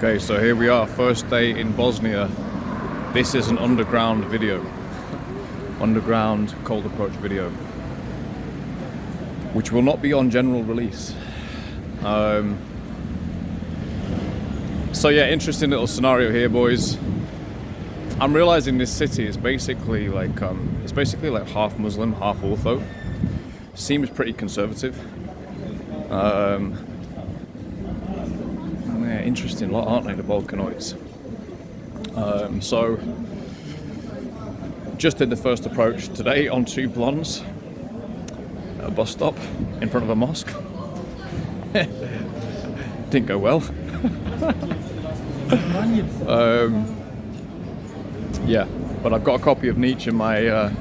Okay, so here we are, first day in Bosnia. This is an underground video. Underground cold approach video. Which will not be on general release. So yeah, interesting little scenario here, boys. I'm realizing this city is basically like half Muslim, half Ortho. Seems pretty conservative. Yeah, interesting lot, aren't they, the Balkanoids? So just did the first approach today on two blondes at a bus stop in front of a mosque. Didn't go well. Yeah, but I've got a copy of Nietzsche in my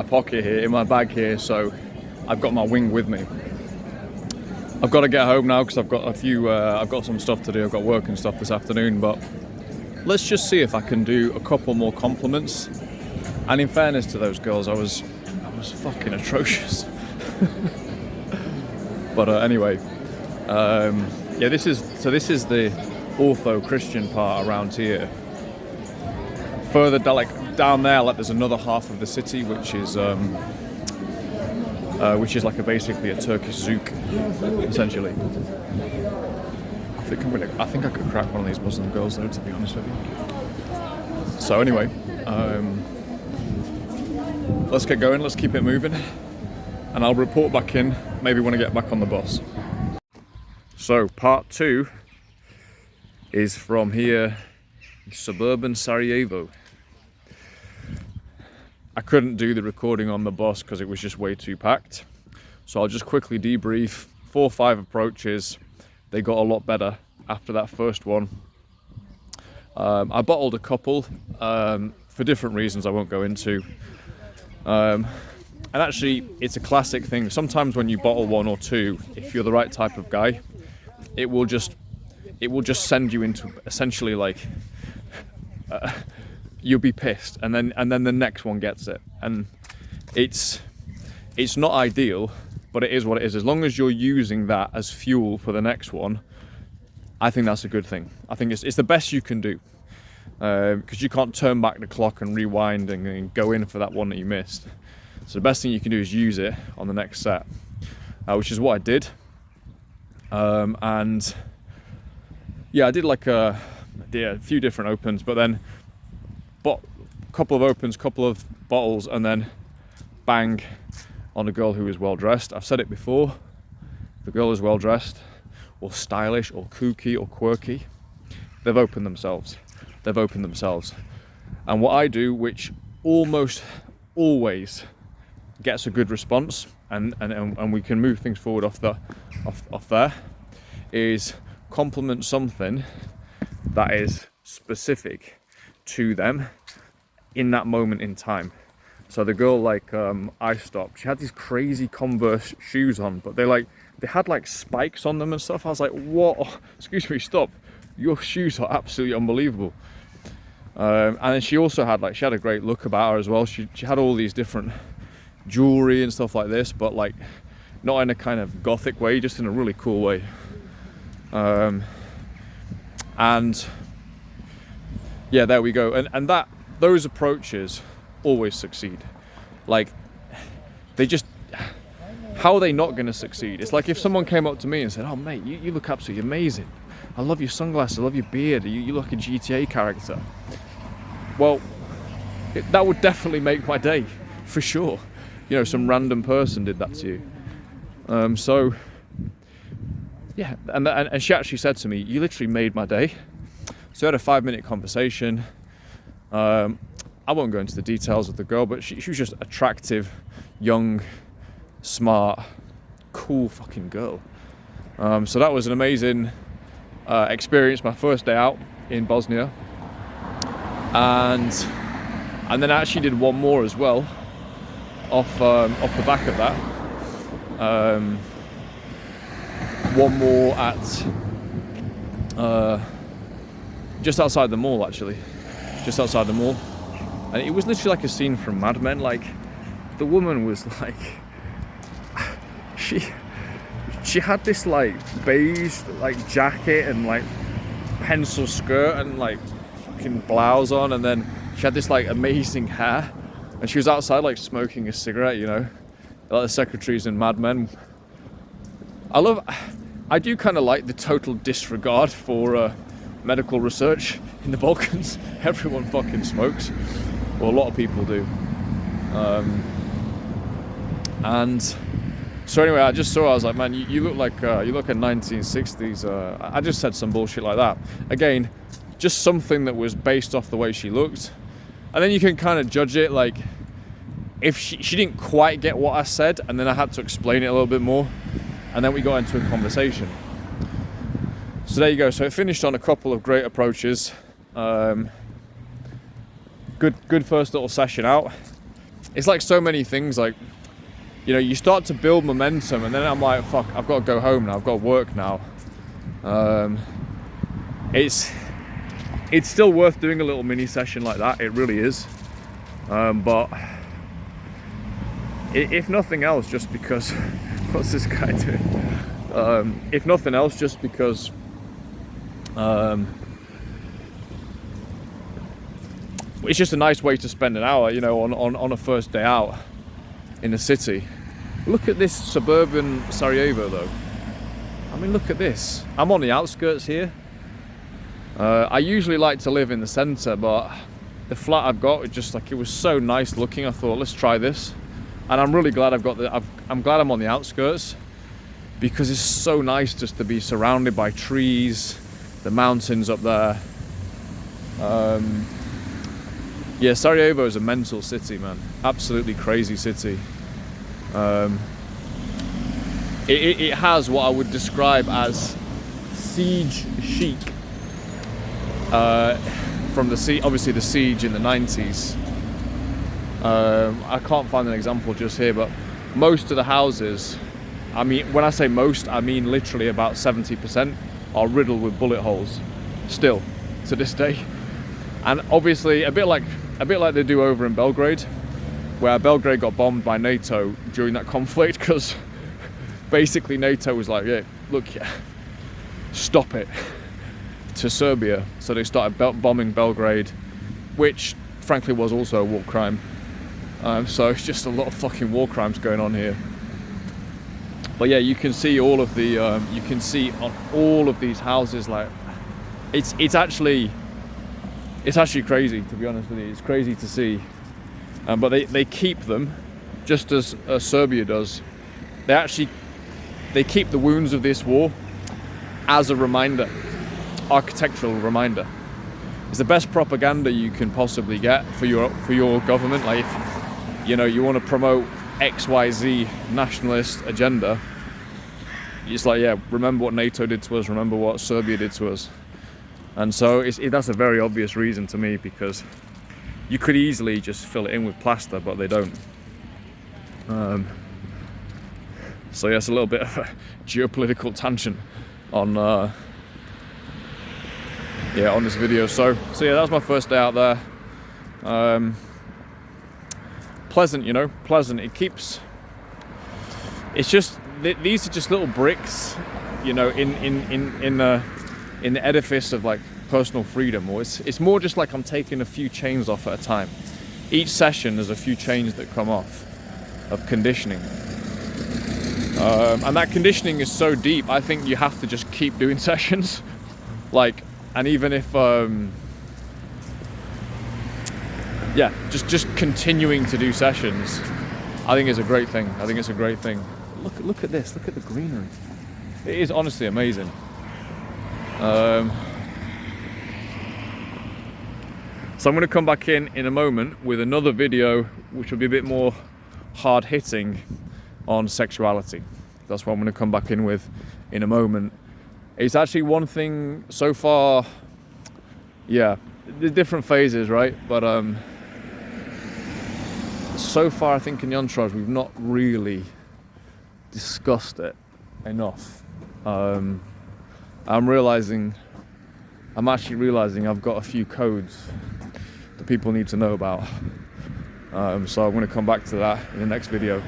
pocket here, in my bag here, so I've got my wing with me. I've got to get home now because I've got some stuff to do. I've got work and stuff this afternoon, but let's just see if I can do a couple more compliments. And in fairness to those girls, I was fucking atrocious. But anyway, yeah, this is the Ortho Christian part around here. Further down there, like there's another half of the city which is like basically a Turkish zouk, essentially. I think I could crack one of these Muslim girls though, to be honest with you. So anyway, let's get going, let's keep it moving, and I'll report back in maybe when I get back on the bus. So part 2 is from here, suburban Sarajevo. I couldn't do the recording on the bus because it was just way too packed. So I'll just quickly debrief. 4 or 5 approaches. They got a lot better after that first one. I bottled a couple for different reasons I won't go into. And actually, it's a classic thing. Sometimes when you bottle 1 or 2, if you're the right type of guy, it will just send you into essentially like you'll be pissed, and then the next one gets it, and it's not ideal, but it is what it is. As long as you're using that as fuel for the next one, I think that's a good thing. I think it's the best you can do, because you can't turn back the clock and rewind and go in for that one that you missed. So the best thing you can do is use it on the next set, which is what I did. And yeah, I did a few different opens, but then a couple of opens, couple of bottles, and then bang on a girl who is well dressed. I've said it before, if the girl is well dressed or stylish or kooky or quirky, they've opened themselves. And what I do, which almost always gets a good response, and we can move things forward off there, is compliment something that is specific to them in that moment in time. So the girl, I stopped, she had these crazy Converse shoes on, but they had spikes on them and stuff. I was like, what? Excuse me, stop, your shoes are absolutely unbelievable. And then she also had she had a great look about her as well. She had all these different jewelry and stuff like this, but not in a kind of gothic way, just in a really cool way. And yeah, there we go. And those approaches always succeed. How are they not going to succeed? It's like if someone came up to me and said, "Oh mate, you look absolutely amazing. I love your sunglasses, I love your beard, you look like a GTA character." Well, that would definitely make my day, for sure. Some random person did that to you. So yeah, and she actually said to me, "You literally made my day." So I had a 5-minute conversation. I won't go into the details of the girl, but she was just attractive, young, smart, cool fucking girl. So that was an amazing experience, my first day out in Bosnia. And then I actually did one more as well, off the back of that. One more at just outside the mall, actually. Just outside the mall. And it was literally like a scene from Mad Men. The woman was she had this beige jacket and pencil skirt and like fucking blouse on, and then she had this like amazing hair, and she was outside like smoking a cigarette, you know, like the secretaries in Mad Men. I do kind of like the total disregard for medical research in the Balkans. Everyone fucking smokes, or a lot of people do. And so anyway, I just saw, I was like, man, you look like a 1960s. I just said some bullshit like that. Again, just something that was based off the way she looked. And then you can kind of judge it, like, if she didn't quite get what I said, and then I had to explain it a little bit more, and then we got into a conversation. So there you go. So it finished on a couple of great approaches. Good first little session out. It's like so many things, like, you know, you start to build momentum, and then I'm like, fuck, I've got to go home now, I've got to work now. It's still worth doing a little mini session like that, it really is. But if nothing else, just because, what's this guy doing? If nothing else, just because it's just a nice way to spend an hour, you know, on a first day out in the city. Look at this suburban Sarajevo though. I mean, look at this. I'm on the outskirts here. I usually like to live in the center, but the flat I've got, it was so nice looking. I thought, let's try this. And I'm really glad I'm glad I'm on the outskirts, because it's so nice just to be surrounded by trees, the mountains up there. Yeah, Sarajevo is a mental city, man. Absolutely crazy city. It has what I would describe as siege chic. From obviously the siege in the 90s. I can't find an example just here, but most of the houses, I mean, when I say most, I mean literally about 70% are riddled with bullet holes, still to this day. And obviously a bit like they do over in Belgrade, where Belgrade got bombed by NATO during that conflict, because basically NATO was like, yeah, look, yeah, stop it, to Serbia. So they started bombing Belgrade, which frankly was also a war crime. So it's just a lot of fucking war crimes going on here. But yeah, you can see all of the, you can see on all of these houses, like, it's actually crazy, to be honest with you. It's crazy to see. But they keep them, just as Serbia does. They keep the wounds of this war as a reminder, architectural reminder. It's the best propaganda you can possibly get for your government. Like, if you know you want to promote XYZ nationalist agenda, it's like, yeah, remember what NATO did to us, remember what Serbia did to us. And so that's a very obvious reason to me, because you could easily just fill it in with plaster, but they don't. So yeah, it's a little bit of a geopolitical tangent on on this video. So yeah, that was my first day out there. Pleasant, you know, pleasant. It's just, these are just little bricks, you know, in the edifice of like personal freedom. Or it's more just like I'm taking a few chains off at a time. Each session there's a few chains that come off of conditioning. And that conditioning is so deep, I think you have to just keep doing sessions. Like, and even if just continuing to do sessions, I think is a great thing. Look at this, look at the greenery. It is honestly amazing. So I'm going to come back in a moment with another video which will be a bit more hard hitting on sexuality. That's what I'm going to come back in with in a moment. It's actually one thing so far, yeah, there's different phases, right? But so far I think in the entourage we've not really discussed it enough. I'm actually realizing I've got a few codes that people need to know about. So I'm going to come back to that in the next video.